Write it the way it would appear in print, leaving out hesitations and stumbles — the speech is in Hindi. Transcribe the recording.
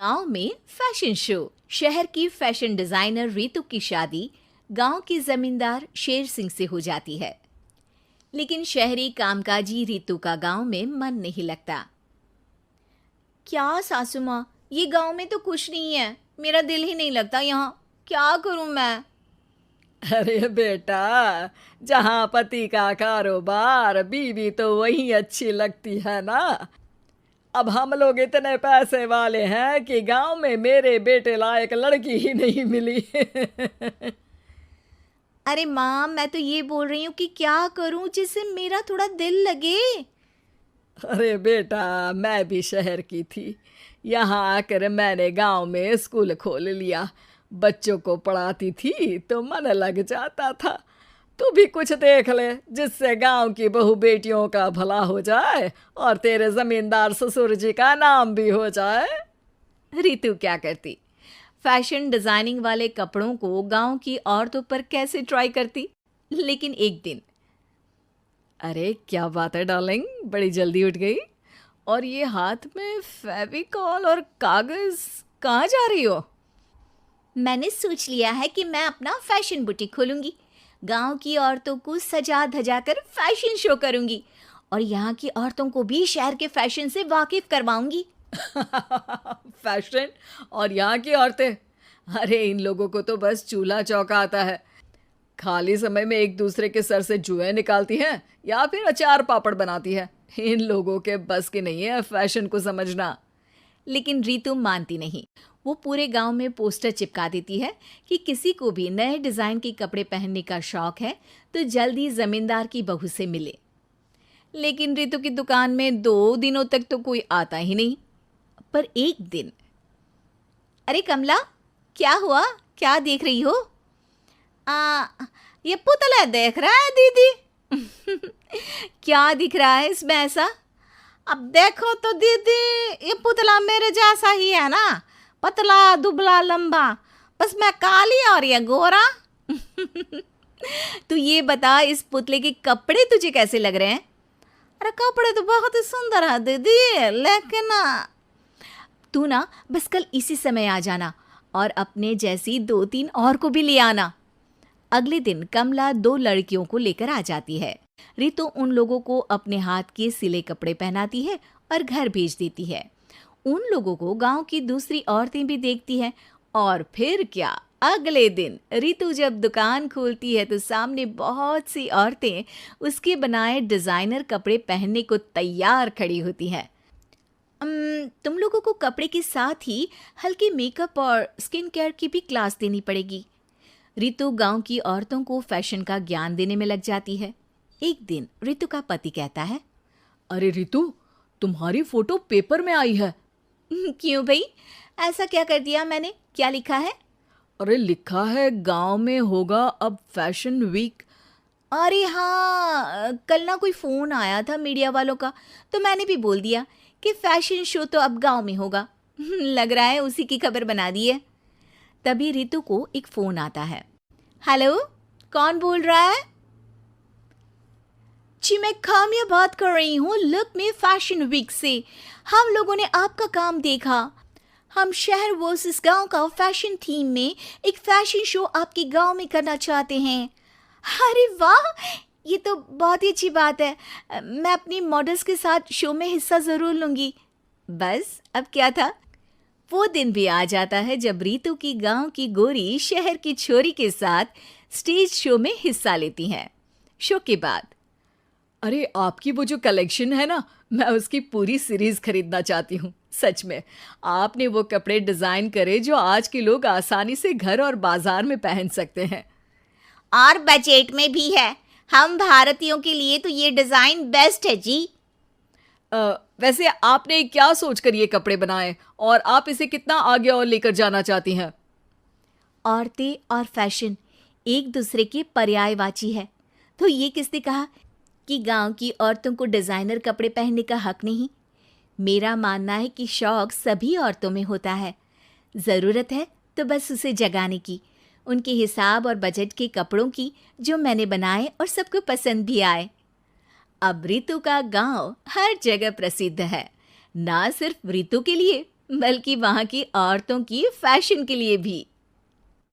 गांव में फैशन शो। शहर की फैशन डिजाइनर रितु की शादी गांव के जमींदार शेर सिंह से हो जाती है। लेकिन शहरी कामकाजी रितु का गांव में मन नहीं लगता। क्या सासू माँ, ये गांव में तो कुछ नहीं है, मेरा दिल ही नहीं लगता यहाँ, क्या करूं मैं। अरे बेटा, जहाँ पति का कारोबार बीवी तो वही अच्छी लगती है ना। अब हम लोग इतने पैसे वाले हैं कि गांव में मेरे बेटे लायक लड़की ही नहीं मिली। अरे माँ, मैं तो ये बोल रही हूँ कि क्या करूं जिससे मेरा थोड़ा दिल लगे। अरे बेटा, मैं भी शहर की थी। यहाँ आकर मैंने गांव में स्कूल खोल लिया। बच्चों को पढ़ाती थी तो मन लग जाता था। तू भी कुछ देख ले जिससे गांव की बहू बेटियों का भला हो जाए और तेरे जमींदार ससुर जी का नाम भी हो जाए। रितु क्या करती, फैशन डिजाइनिंग वाले कपड़ों को गांव की औरतों पर कैसे ट्राई करती। लेकिन एक दिन, अरे क्या बात है डार्लिंग, बड़ी जल्दी उठ गई। और ये हाथ में फेविकॉल और कागज, कहाँ जा रही हो? मैंने सोच लिया है कि मैं अपना फैशन बुटीक खोलूंगी। गांव की औरतों को सजा धजा कर फैशन शो करूंगी और यहाँ की औरतों को भी शहर के फैशन से वाकिफ करवाऊंगी। फैशन और यहाँ की औरतें, अरे इन लोगों को तो बस चूल्हा चौका आता है। खाली समय में एक दूसरे के सर से जुएं निकालती हैं या फिर अचार पापड़ बनाती है। इन लोगों के बस की नहीं है फैशन को समझना। लेकिन रितु मानती नहीं। वो पूरे गांव में पोस्टर चिपका देती है कि किसी को भी नए डिजाइन के कपड़े पहनने का शौक है तो जल्दी जमींदार की बहू से मिले। लेकिन रितु की दुकान में 2 दिनों तक तो कोई आता ही नहीं। पर एक दिन, अरे कमला, क्या हुआ, क्या देख रही हो? ये पुतला देख रहा है दीदी। क्या दिख रहा है इसमें ऐसा? अब देखो तो दीदी, ये पुतला मेरे जैसा ही है ना, पतला दुबला लंबा, बस मैं काली और ये गोरा। तू ये बता, इस पुतले के कपड़े तुझे कैसे लग रहे हैं? अरे कपड़े तो बहुत ही सुंदर है दीदी, लेकिन तू ना बस कल इसी समय आ जाना और अपने जैसी 2-3 और को भी ले आना। अगले दिन कमला 2 लड़कियों को लेकर आ जाती है। रितु उन लोगों को अपने हाथ के सिले कपड़े पहनाती है और घर भेज देती है। उन लोगों को गांव की दूसरी औरतें भी देखती हैं। और फिर क्या, अगले दिन रितु जब दुकान खोलती है तो सामने बहुत सी औरतें उसके बनाए डिजाइनर कपड़े पहनने को तैयार खड़ी होती हैं। तुम लोगों को कपड़े के साथ ही हल्के मेकअप और स्किन केयर की भी क्लास देनी पड़ेगी। रितु गांव की औरतों को फैशन का ज्ञान देने में लग जाती है। एक दिन रितु का पति कहता है, अरे रितु, तुम्हारी फोटो पेपर में आई है। क्यों भाई, ऐसा क्या कर दिया मैंने, क्या लिखा है? अरे लिखा है गांव में होगा अब फैशन वीक। अरे हाँ, कल ना कोई फ़ोन आया था मीडिया वालों का, तो मैंने भी बोल दिया कि फैशन शो तो अब गांव में होगा। लग रहा है उसी की खबर बना दी है। तभी रितु को एक फ़ोन आता है। हेलो, कौन बोल रहा है? जी मैं काम्या बात कर रही हूँ लुक में फैशन वीक से। हम लोगों ने आपका काम देखा। हम शहर वर्सेस गांव का फैशन थीम में एक फैशन शो आपके गांव में करना चाहते हैं। अरे वाह, ये तो बहुत ही अच्छी बात है। मैं अपनी मॉडल्स के साथ शो में हिस्सा ज़रूर लूँगी। बस अब क्या था, वो दिन भी आ जाता है जब रितु की गांव की गोरी शहर की छोरी के साथ स्टेज शो में हिस्सा लेती हैं। शो के बाद, अरे आपकी वो जो कलेक्शन है ना, मैं उसकी पूरी सीरीज खरीदना चाहती हूँ। सच में आपने वो कपड़े डिजाइन करे जो आज के लोग आसानी से घर और बाजार में पहन सकते हैं। और बजट में भी है। हम भारतीयों के लिए तो ये डिज़ाइन बेस्ट है जी। वैसे आपने क्या सोचकर ये कपड़े बनाए और आप इसे कितना आगे और लेकर जाना चाहती हैं? औरतें और फैशन एक दूसरे के पर्यायवाची है। तो ये किसने कहा कि गांव की औरतों को डिज़ाइनर कपड़े पहनने का हक नहीं? मेरा मानना है कि शौक सभी औरतों में होता है। ज़रूरत है तो बस उसे जगाने की, उनके हिसाब और बजट के कपड़ों की जो मैंने बनाए और सबको पसंद भी आए। अब रितु का गांव हर जगह प्रसिद्ध है, ना सिर्फ रितु के लिए बल्कि वहाँ की औरतों की फैशन के लिए भी।